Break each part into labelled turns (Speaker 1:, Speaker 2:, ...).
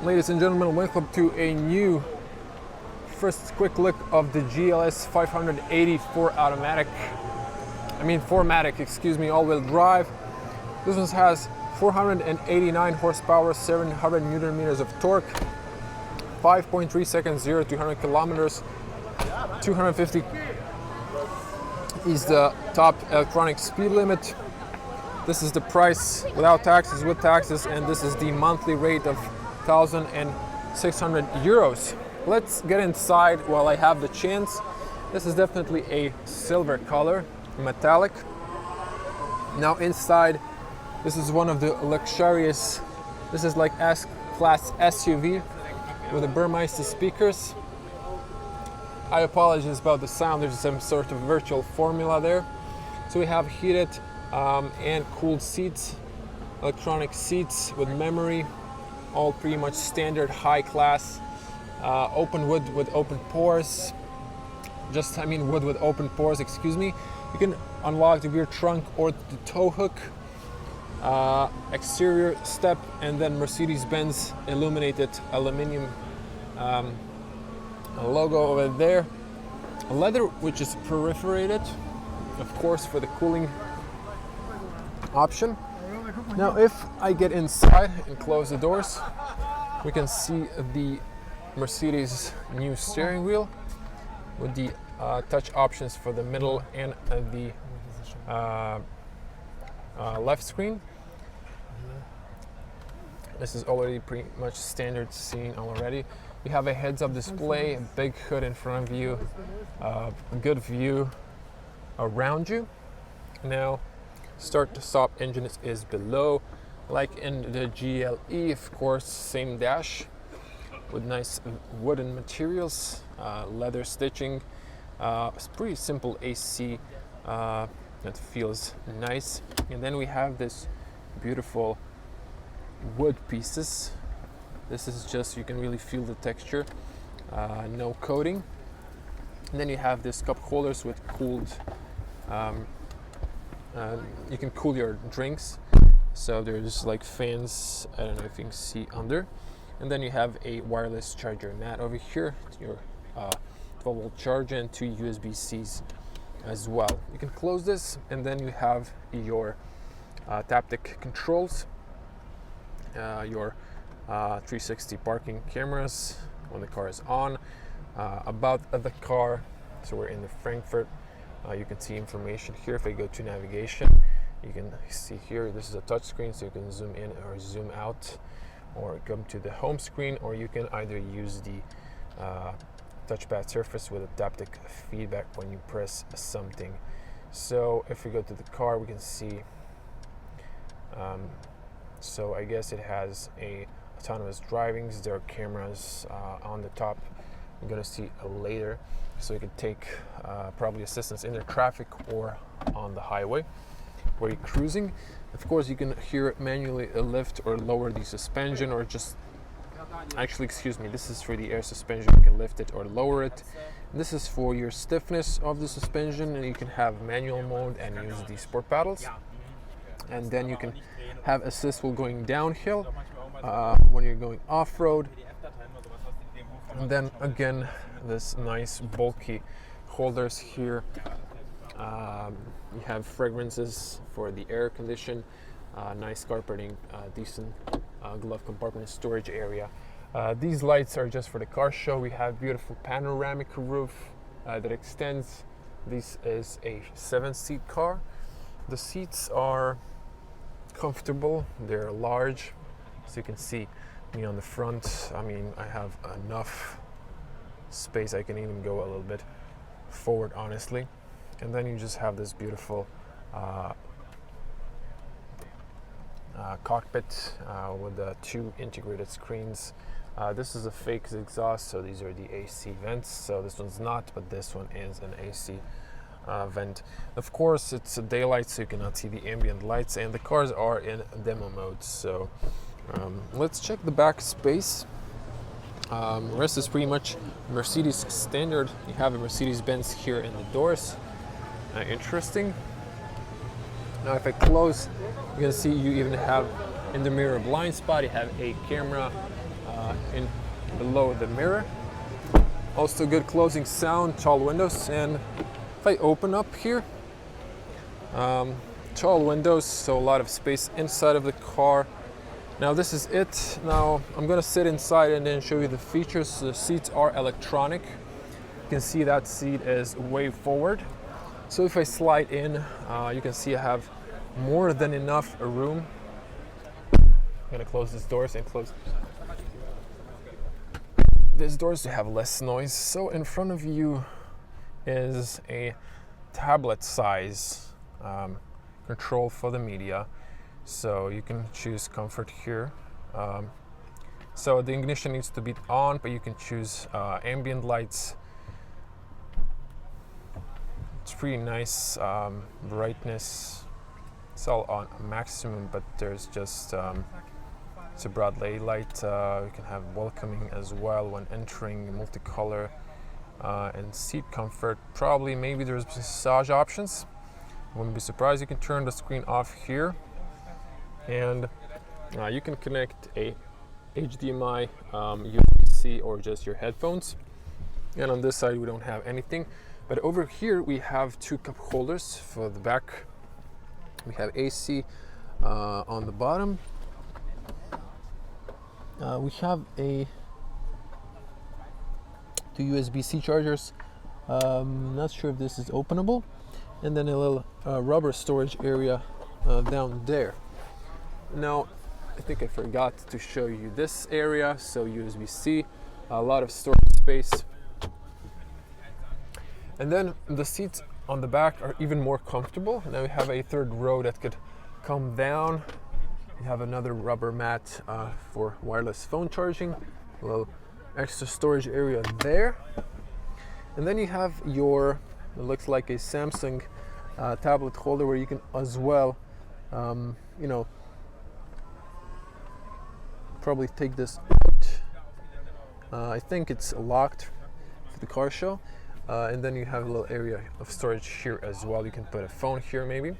Speaker 1: Ladies and gentlemen, welcome to a new first quick look of the GLS 584 automatic. 4MATIC, excuse me, all-wheel drive. This one has 489 horsepower, 700 newton meters of torque, 5.3 seconds, 0 to 100 kilometers, 250 is the top electronic speed limit. This is the price without taxes, with taxes, and this is the monthly rate of 1,600 euros. Let's get inside while I have the chance. This is definitely a silver color, metallic. Now inside, this is one of the luxurious, this is like S-Class SUV with the Burmeister speakers. I apologize about the sound, there's some sort of virtual formula there. So we have heated and cooled seats, electronic seats with memory, all pretty much standard high class. Open wood with open pores, wood with open pores, excuse me. You can unlock the rear trunk or the tow hook, exterior step, and then Mercedes-Benz illuminated aluminum logo over there. Leather, which is perforated, of course, for the cooling option. Now, if I get inside and close the doors, we can see the Mercedes new steering wheel with the touch options for the middle and the left screen. This is already pretty much standard scene already. You have a heads-up display, a big hood in front of you, a good view around you. Now, start to stop engine is below, like in the GLE, of course, same dash with nice wooden materials, leather stitching. It's pretty simple AC that feels nice. And then we have this beautiful wood pieces. This is just, you can really feel the texture, no coating. And then you have this cup holders with cooled, you can cool your drinks. So there's like fans, I don't know if you can see under. And then you have a wireless charger mat over here, your 12-volt charger and 2 USB-Cs as well. You can close this, and then you have your taptic controls, your 360 parking cameras when the car is on. About the car, so we're in the Frankfurt. You can see information here. If I go to navigation, you can see here, this is a touch screen, so you can zoom in or zoom out, or come to the home screen, or you can either use the touchpad surface with a taptic feedback when you press something. So if we go to the car, we can see, so I guess it has a autonomous drivings. There are cameras on the top. I'm gonna see later, so you can take probably assistance in the traffic or on the highway where you're cruising. Of course, you can here manually lift or lower the suspension, or just actually, excuse me, this is for the air suspension. You can lift it or lower it. This is for your stiffness of the suspension, and you can have manual mode and use the sport paddles. And then you can have assist while going downhill, when you're going off-road. And then again, this nice bulky holders here. You have fragrances for the air condition, nice carpeting, decent glove compartment storage area. These lights are just for the car show. We have beautiful panoramic roof that extends. This is a 7-seat car. The seats are comfortable, they're large, so you can see me on the front. I have enough space, I can even go a little bit forward, honestly. And then you just have this beautiful cockpit with the 2 integrated screens. This is a fake exhaust, so these are the AC vents. So this one's not, but this one is an AC vent. Of course, it's a daylight, so you cannot see the ambient lights, and the cars are in demo mode. So let's check the back space. The rest is pretty much Mercedes standard. You have a Mercedes-Benz here in the doors. Interesting. Now if I close, you can see you even have in the mirror blind spot. You have a camera in below the mirror. Also good closing sound, tall windows. And if I open up here, tall windows, so a lot of space inside of the car. Now this is it. Now I'm gonna sit inside and then show you the features. The seats are electronic. You can see that seat is way forward. So if I slide in, you can see I have more than enough room. I'm gonna close these doors and close these doors to have less noise. So in front of you is a tablet size control for the media. So you can choose comfort here. So the ignition needs to be on, but you can choose ambient lights. It's pretty nice. Brightness, it's all on maximum, but there's just it's a broad daylight. You can have welcoming as well when entering, multicolor, and seat comfort. Probably maybe there's massage options. Wouldn't be surprised. You can turn the screen off here, and you can connect a HDMI, USB-C, or just your headphones. And on this side we don't have anything, but over here we have two cup holders for the back. We have AC on the bottom. We have two USB-C chargers. Not sure if this is openable. And then a little rubber storage area down there. Now, I think I forgot to show you this area. So USB-C, a lot of storage space. And then the seats on the back are even more comfortable. Now we have a third row that could come down. You have another rubber mat for wireless phone charging, a little extra storage area there. And then you have your, it looks like a Samsung tablet holder where you can as well, you know, probably take this out. I think it's locked for the car show. And then you have a little area of storage here as well. You can put a phone here maybe.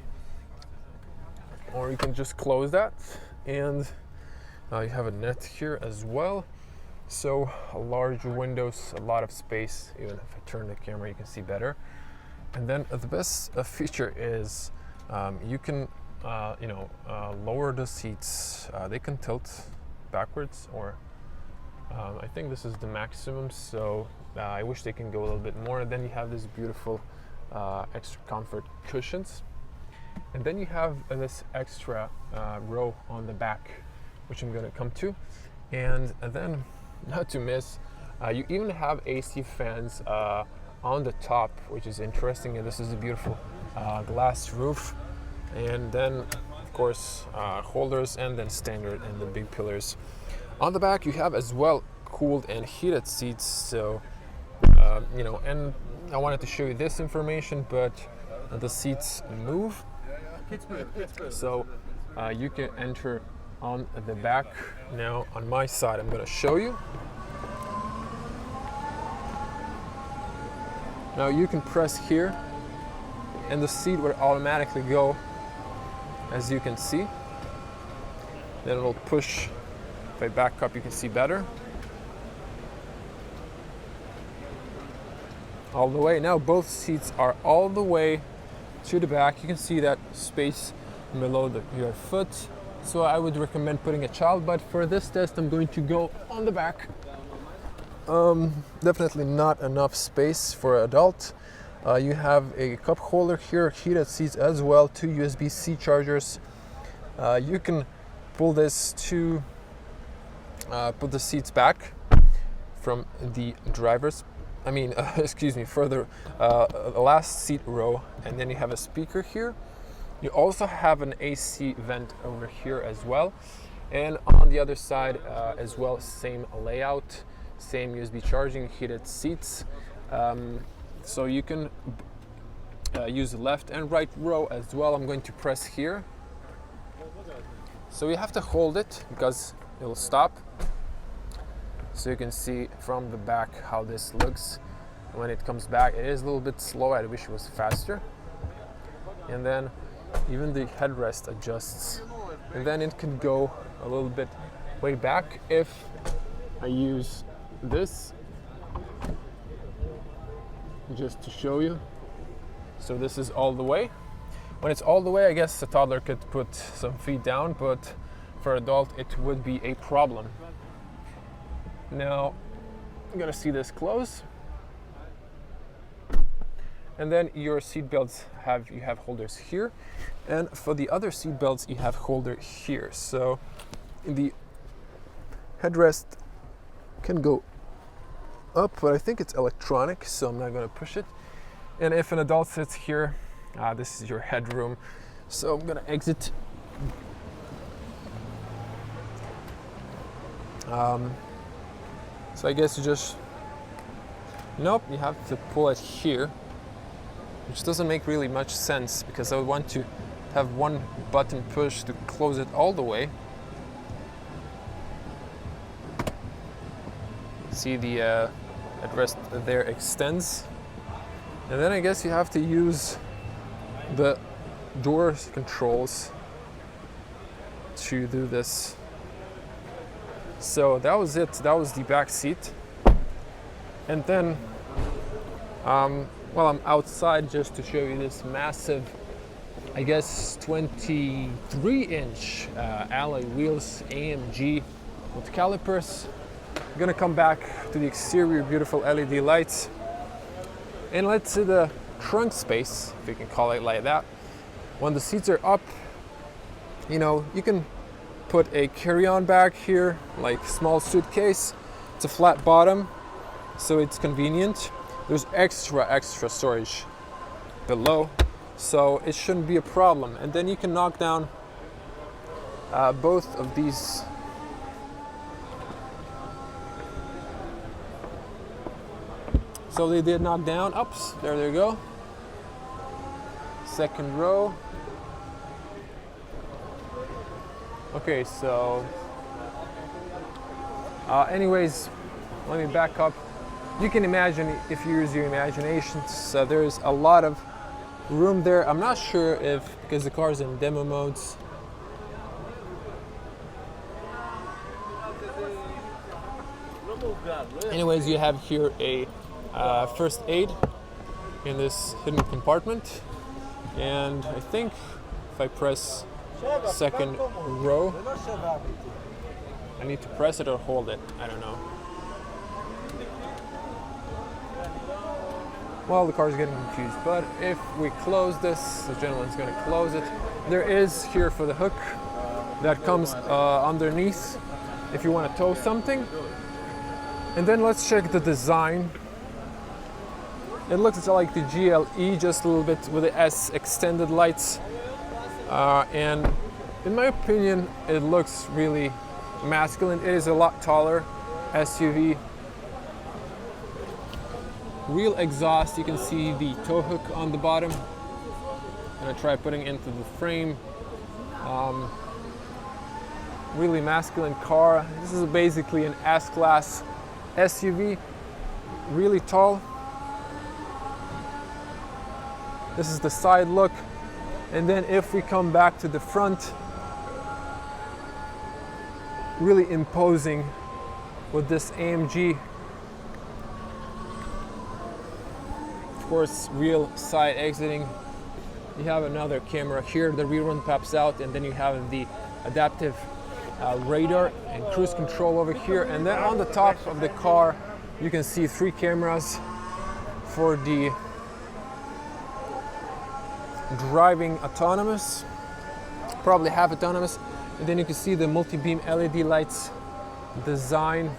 Speaker 1: Or you can just close that, and you have a net here as well. So large windows, a lot of space. Even if I turn the camera, you can see better. And then the best feature is you can lower the seats. They can tilt backwards, or I think this is the maximum. So I wish they can go a little bit more. And then you have this beautiful extra comfort cushions. And then you have this extra row on the back, which I'm going to come to. And then, not to miss, you even have AC fans on the top, which is interesting. And this is a beautiful glass roof. And then, of course, holders, and then standard and the big pillars. On the back, you have as well cooled and heated seats. So, and I wanted to show you this information, but the seats move. So you can enter on the back. Now on my side, I'm going to show you. Now you can press here and the seat will automatically go, as you can see. Then it'll push. If I back up, you can see better. All the way. Now both seats are all the way to the back. You can see that space below your foot. So I would recommend putting a child, but for this test I'm going to go on the back. Definitely not enough space for an adult. You have a cup holder here, heated seats as well, two USB-C chargers. You can pull this to put the seats back from the driver's further the last seat row, and then you have a speaker here. You also have an AC vent over here as well, and on the other side as well, same layout, same USB charging, heated seats. So you can use the left and right row as well. I'm going to press here. So you have to hold it because it will stop. So you can see from the back how this looks. When it comes back, it is a little bit slow. I wish it was faster. And then even the headrest adjusts. And then it can go a little bit way back if I use this just to show you. So this is all the way. When it's all the way, I guess a toddler could put some feet down, but for adult it would be a problem. Now I'm gonna see this close. And then your seat belts have holders here, and for the other seat belts you have holder here. So the headrest can go up, but I think it's electronic, so I'm not going to push it. And if an adult sits here, this is your headroom. So I'm going to exit. So I guess you just, nope, you have to pull it here, which doesn't make really much sense because I would want to have one button push to close it all the way. See the headrest there extends. And then I guess you have to use the door controls to do this. So that was it. That was the back seat. And then well, I'm outside just to show you this massive, I guess 23-inch alloy wheels, AMG with calipers. I'm gonna come back to the exterior, beautiful LED lights. And let's see the trunk space, if you can call it like that. When the seats are up, you know, you can put a carry-on bag here, like small suitcase. It's a flat bottom, so it's convenient. There's extra storage below, so it shouldn't be a problem. And then you can knock down both of these. So they did knock down. Oops, there they go. Second row. Okay, so anyways, let me back up. You can imagine, if you use your imaginations, there's a lot of room there. I'm not sure if, because the car's in demo modes. Anyways, you have here a first aid in this hidden compartment. And I think if I press second row, I need to press it or hold it, I don't know. Well, the car's getting confused, but if we close this, the gentleman's going to close it. There is here for the hook that comes underneath if you want to tow something. And then let's check the design. It looks like the GLE, just a little bit with the S extended lights. And in my opinion, it looks really masculine. It is a lot taller SUV. Real exhaust, you can see the tow hook on the bottom. I'm gonna try putting it into the frame. Really masculine car. This is basically an S-Class SUV, really tall. This is the side look. And then if we come back to the front, really imposing with this AMG. Of course, real side exiting. You have another camera here, the rear one pops out, and then you have the adaptive radar and cruise control over here. And then on the top of the car, you can see 3 cameras for the driving autonomous, probably half autonomous. And then you can see the multi-beam LED lights design.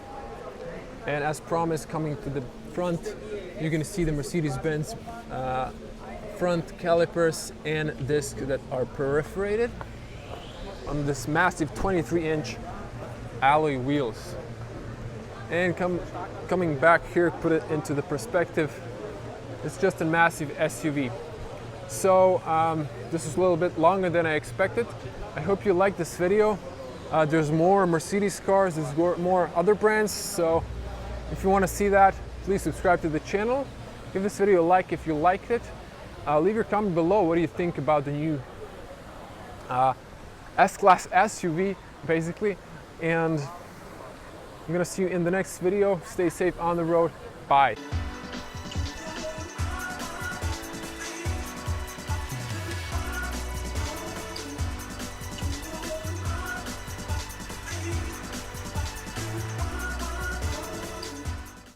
Speaker 1: And as promised, coming to the front, you're going to see the Mercedes-Benz front calipers and disc that are perforated on this massive 23-inch alloy wheels. And coming back here, put it into the perspective, it's just a massive SUV. So this is a little bit longer than I expected. I hope you like this video. There's more Mercedes cars, there's more other brands, so if you want to see that, please subscribe to the channel. Give this video a like if you liked it. Leave your comment below. What do you think about the new S-Class SUV, basically? And I'm gonna see you in the next video. Stay safe on the road. Bye.